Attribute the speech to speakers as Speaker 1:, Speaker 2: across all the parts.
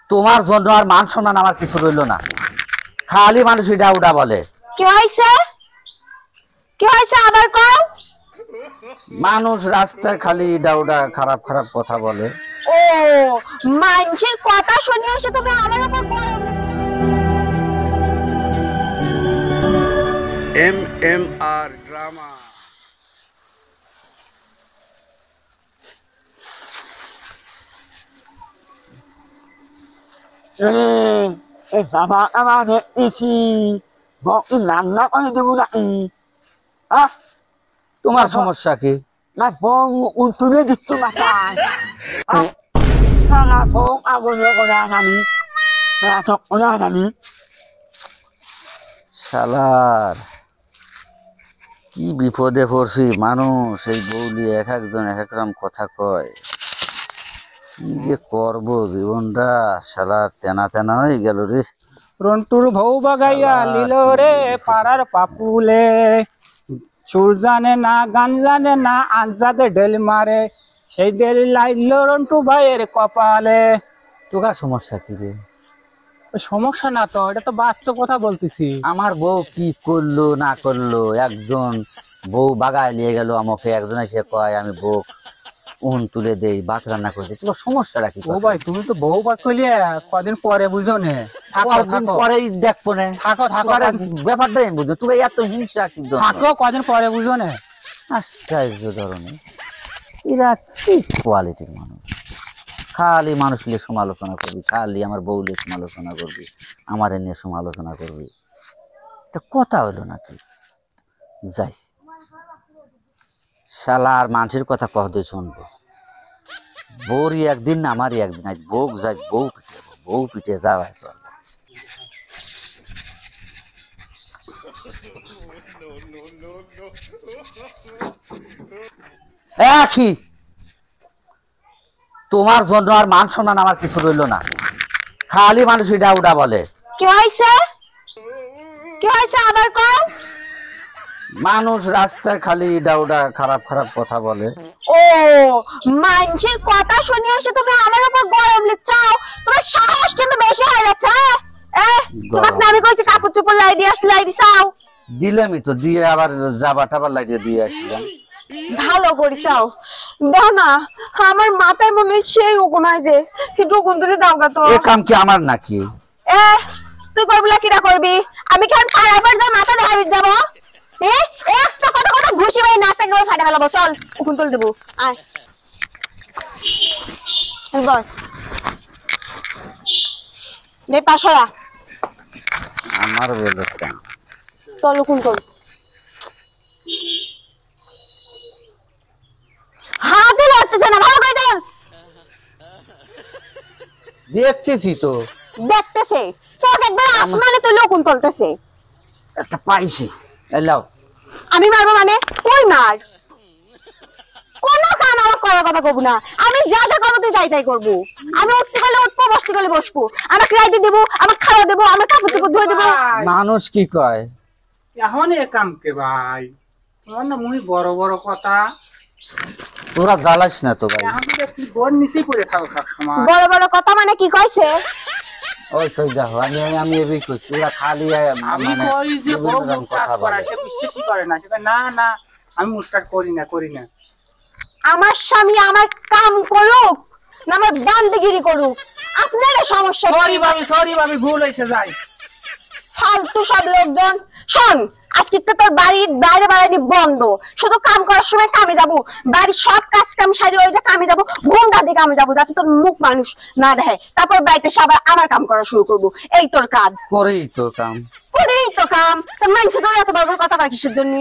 Speaker 1: তোমার জন্য আর মান সম্মান আমার কিছু রইল না, খালি মানুষ এটা উডা বলে।
Speaker 2: কি হইছে কি হইছে আবার কও।
Speaker 1: মানুষ রাস্তায় খালি এটা উডা খারাপ খারাপ কথা বলে।
Speaker 2: ও মানুষের কথা শুনে এসে তুমি আমার উপর বড়
Speaker 3: MMR drama.
Speaker 1: তোমার সমস্যা কি?
Speaker 4: না ফোন উঠে দিচ্ছ মাথায় না ফোন আগুনে করে আনানি করে আনানি
Speaker 1: শালার কি বিপদে পড়ছি। মানুষ এই বউলি এক একজন এক এক রকম কথা কয়, কি যে করবো জীবনটা শালার তেনা তেনা হয়ে গেল রে।
Speaker 5: রন্টুর ভৌ বাগাইয়া লিল রে পাড়ার পাপুলে, সুর জানে না গান জানে না আঞ্জাদে ঢেল মারে, সেই ঢেল লাইল রন্টু ভাইয়ের কপালে।
Speaker 1: তোকার সমস্যা কি রে?
Speaker 5: সমস্যা না তো, এটা তো বাচ্চা কথা বলতেছি।
Speaker 1: আমার বউ কি করলো না করলো, একজন বউ বাগায় নিয়ে গেল আমাকে, একজন এসে কয় আমি বউ উন তুলে দেই, ভাত রান্না করে দিই। তোমার সমস্যাটা কি?
Speaker 5: ও ভাই তুমি তো বউ বাদ করলে কদিন পরে বুঝো নে,
Speaker 1: পরেই দেখবো না।
Speaker 5: থাকো থাকো
Speaker 1: ব্যাপারটা আমি বুঝো, তুমি এত হিংসা কিন্তু
Speaker 5: থাকো কদিন পরে বুঝো নে।
Speaker 1: আশ্চর্য ধরনের এরা কি কোয়ালিটির মানুষ, খালি মানুষ নিয়ে সমালোচনা করবি, খালি আমার বউ নিয়ে সমালোচনা করবি, আমার নিয়ে সমালোচনা করবি, এটা কথা হইলো নাকি? যাই শালা আর মানুষের কথা কহতে শুনবো, বউরই একদিন না আমারই একদিন, আজ বউ যাই বউ পিঠে যাওয়াই তো। একই তোমার জন্য আর মান সম্মান আমার কিছু রইল না, খালি মানুষ এটা উডা বলে।
Speaker 2: কি হইছে আবার কও।
Speaker 1: মানুষ রাস্তায় খালি এটা উডা খারাপ খারাপ কথা বলে।
Speaker 2: ও মানুষের কথা শুনে এসে তুমি আমার উপর গরম লিচ্ছাও, তোমার সাহস কিন্তু বেশি হয়ে যাচ্ছে। তোমাকে আমি কইছি কাপড় চোপড় লাই দিয়ে আসলে লাই দিছাও।
Speaker 1: দিলামই তো, দিয়ে আবার জাবা টাবার লাগিয়ে দিয়ে আসলাম।
Speaker 2: ভালো করিছাও। দাও না, আমার মাথায় মনে হয় সেই ওগুনায় যে একটু ওগুন দিলে দাও গা তো।
Speaker 1: এ কাম কি আমার নাকি?
Speaker 2: তুই করবি না কিরা করবি? আমি কেন খারাপের যা মাথা দেখাবি যাব? একটা কথা কথা ঘুষি ভাই নাচতে গেলে ফাটা ফেলাবো। চল ওগুন তুল দেবো, আয় বল নে পাশরা
Speaker 1: আমার বলে কেন?
Speaker 2: চল ওগুন তুল। হাতে লাগতেছে না, ভালো করে চল।
Speaker 1: দেখতেছি তো,
Speaker 2: দেখতেছে চোখ একবার আসমানে তুলে ওগুন তুলতেছে।
Speaker 1: একটা পাইছি, এলাও।
Speaker 2: আমি মারবো মানে? তুই মার, কোনো কাম আমার করার কথা কব না। আমি যা যা করবো তুই তাই তাই করবো। আমি উঠতে গেলে উঠবো, বসতে গেলে বসবো, আমাকে রাইতে দেবো, আমাকে খাওয়া দেবো, আমার কাপড় চোপড় ধুয়ে দেবো।
Speaker 1: মানুষ কি কয়
Speaker 5: এখন এ কাম কে ভাই, তোমার না মুই বড় বড় কথা।
Speaker 1: তোরা জ্বালাস না তো ভাই।
Speaker 5: এখন তো দেখি বোর নিচেই পড়ে থাকো সবসময়।
Speaker 2: বড় বড় কথা মানে কি কইছে?
Speaker 1: ওই তো দেখো, আমি এবি কইছি, ওরা খালি
Speaker 5: আমি
Speaker 1: মানে
Speaker 5: কই যে বউ
Speaker 1: বিভিন্ন রকম
Speaker 5: কাজ
Speaker 1: কথা
Speaker 5: করে,
Speaker 1: বলে।
Speaker 5: সে বিশ্বাসই করে না। সে না না আমি মুস্কাট করি না।
Speaker 2: আমার স্বামী আমার কাম করুক না আমার বান্দিগিরি করুক, আপনার সমস্যা কি?
Speaker 5: সরি ভাবি ভুল হয়েছে, যাই।
Speaker 2: ফালতু সব লোকজন। শোন, আজকে তো তোর বাড়ির বাইরে বাড়ি বন্ধ, শুধু কাম করার সময় কামে যাবো, বাড়ির সব কাজ কাম সারি ওই যে কামে যাবো, ঘুমটা দিয়ে কামে যাবো, যাতে তোর মুখ মানুষ না দেখে। তারপর বাড়িতে সবাই আমার কাম করা শুরু করবো। এই তোর কাজ।
Speaker 1: করেই তো কাম,
Speaker 2: করেই তো কাম। তোর মানুষের করে এত বড় কথা বা কিসের জন্য?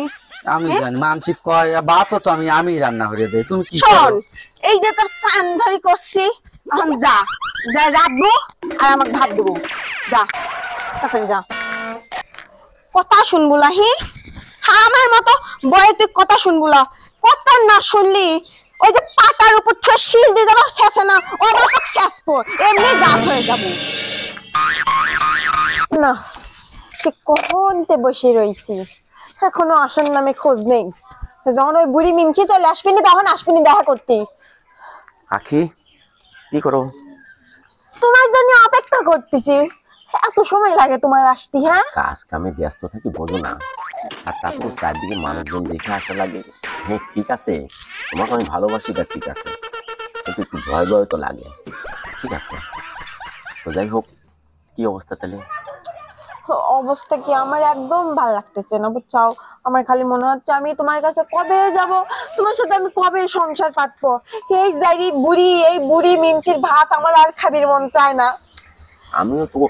Speaker 1: আমি জানি মানসিক কয় ভাতও তো আমি রান্না করে দেই, তুমি কি
Speaker 2: শোন,
Speaker 1: করো?
Speaker 2: এই যে তোর কান ধরি করছি, এখন যা যা রাখবো আর আমাকে ভাত দেবো। যা তাড়াতাড়ি যা। কথা শুনবুলা আমার মতো বয়ে তুই কথা শুনবুলা, কথা না শুনলি ওই যে পাতার উপর ছুঁয়ে শিল দিয়ে যাবো, শেষে না ওটা তো শেষ পর এমনি গাছ হয়ে যাবো না। সে কখনতে বসে রয়েছি, এখনো আসার নামে খোঁজ নেই। যখন ওই বুড়ি মিনচি চলে আসবিনি তখন আসবিনি দেখা করতে।
Speaker 6: আখি কি করো?
Speaker 2: তোমার জন্য অপেক্ষা করতেছি, এত সময় লাগে তোমার আসতে? হ্যাঁ,
Speaker 6: কাজ কামে ব্যস্ত থাকি, বোঝো না? আর তারপর চারদিকে মানুষজন দেখে আসা লাগে। হ্যাঁ ঠিক আছে, তোমাকে আমি ভালোবাসি, এটা ঠিক আছে, কিন্তু একটু ভয় ভয় তো লাগে। ঠিক আছে, তো যাই হোক, কি অবস্থা তাহলে?
Speaker 2: অবস্থা কি আমার একদম ভালো লাগতেছে না, বুঝছাও? আমার খালি মনে হচ্ছে আমি তোমার কাছে কবে যাব, তোমার সাথে আমি কবে সংসার পাতবো। এই বুড়ি মিনচির ভাত আমার আর খাবির মন চায় না।
Speaker 6: আমিও তো,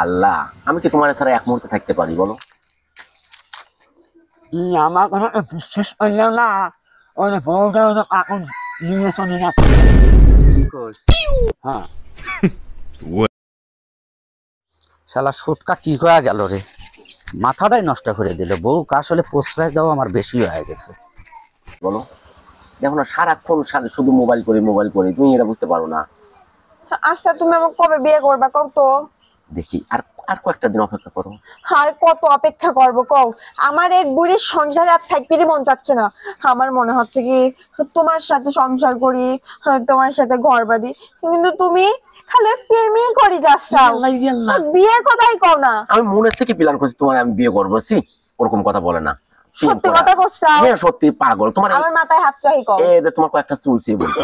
Speaker 6: আল্লাহ, আমি কি তোমার ছাড়া এক মুহূর্তে থাকতে পারি বলো?
Speaker 4: আমার কথা বিশ্বাস করলেও না, ওই বউটা ওই কাকুর নিয়ে চলে না। হ্যাঁ,
Speaker 1: শালা সুটকা কি হয়ে গেল রে, মাথাটাই নষ্ট করে দিল। বউ আসলে প্রশ্রয় দেওয়া আমার বেশি হয়ে গেছে।
Speaker 6: বলো, দেখো না সারাক্ষণ শুধু মোবাইল করি, তুমি এটা বুঝতে পারো না?
Speaker 2: আচ্ছা তুমি আমাকে কবে বিয়ে করবা কও তো?
Speaker 6: দেখি আর আর কয়েকটা দিন অপেক্ষা করো।
Speaker 2: আর কত অপেক্ষা করবো কও? আমার এই বুড়ির সংসারে আর থাকতে মন চাচ্ছে না। আমার মনে হচ্ছে কি তোমার সাথে সংসার করি, তোমার সাথে ঘর বাঁধি, কিন্তু তুমি খালি প্রেমই করি যাচ্ছাও, বিয়ের কথাই কও না।
Speaker 6: আমি মনের থেকে প্ল্যান করছি তোমার আমি বিয়ে করবো। ওরকম কথা বলে না,
Speaker 2: সত্যি কথা করছাও?
Speaker 6: হ্যাঁ সত্যি পাগল তোমার।
Speaker 2: আমার মাথায় হাত রাখি কও।
Speaker 6: তোমার কয়েকটা চুল ছিঁড়ে বলছো।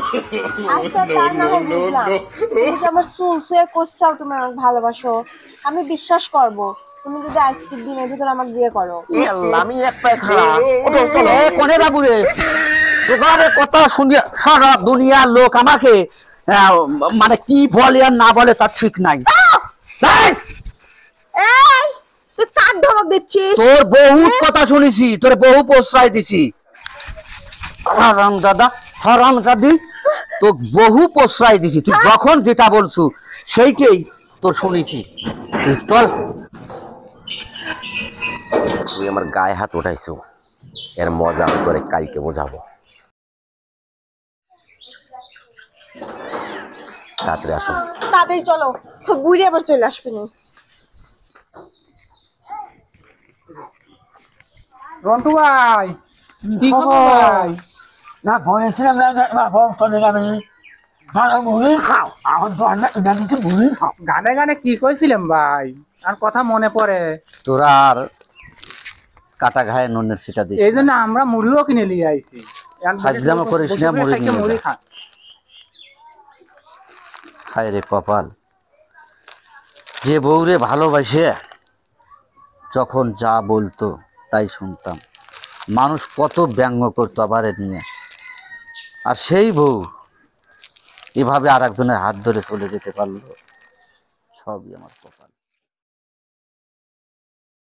Speaker 2: আচ্ছা তার না হোক বুঝলাম, তুমি যে আমার চুল ছুঁয়ে করছাও, তুমি আমাকে ভালোবাসো, আমি বিশ্বাস করব। তুমি যদি আজকের দিনের ভিতরে আমাকে বিয়ে করো।
Speaker 6: আমি এক পায়ে খারাপ।
Speaker 1: এ কোনে যাবো রে, তোকারে কথা শুনিয়া সারা দুনিয়ার লোক আমাকে মানে কি বলে আর না বলে তার ঠিক নাই। এই,
Speaker 2: এই তুই কার ধমক দিচ্ছিস?
Speaker 1: তোর বহুত কথা শুনেছি, তোর বহু প্রশ্রয় দিছি। হারাম দাদা, হারাম দাদি, তো বহু প্রশ্রয় দিছি। তুই যখন যেটা বলছু সেইটাই তোর শুনেছি। তুই চল।
Speaker 6: তুই আমার গায়ে হাত উঠাইছো, এর মজা আমি তোরে কালকে বোঝাবো। তাড়াতাড়ি আসো।
Speaker 2: তাড়াতাড়ি চলো, বুড়ি আবার চলে আসবে না।
Speaker 5: রন্টু ভাই, কি খবর ভাই?
Speaker 4: না বলেছিলাম না বউ চলে যাবে, ভালো মুড়ি খাও, এখন তো আমরা এটা দিচ্ছি মুড়ি খাও।
Speaker 5: গানে গানে কি কইছিলাম ভাই, আর কথা মনে পড়ে।
Speaker 1: তোরা আর কাটা ঘায়ে নুনের সিটা দিস
Speaker 5: এই জন্য আমরা মুড়িও কিনে নিয়ে আইছি।
Speaker 1: হাজলামো করিস না, মুড়ি নিয়ে
Speaker 5: মুড়ি
Speaker 1: যা।
Speaker 5: খা।
Speaker 1: হায় রে কপাল, যে বউরে ভালোবাসে যখন যা বলতো তাই শুনতাম। মানুষ কত ব্যঙ্গ করতো আবার এ নিয়ে, আর সেই বউ এভাবে আর একজনের হাত ধরে চলে যেতে পারলো। সবই আমার কপাল।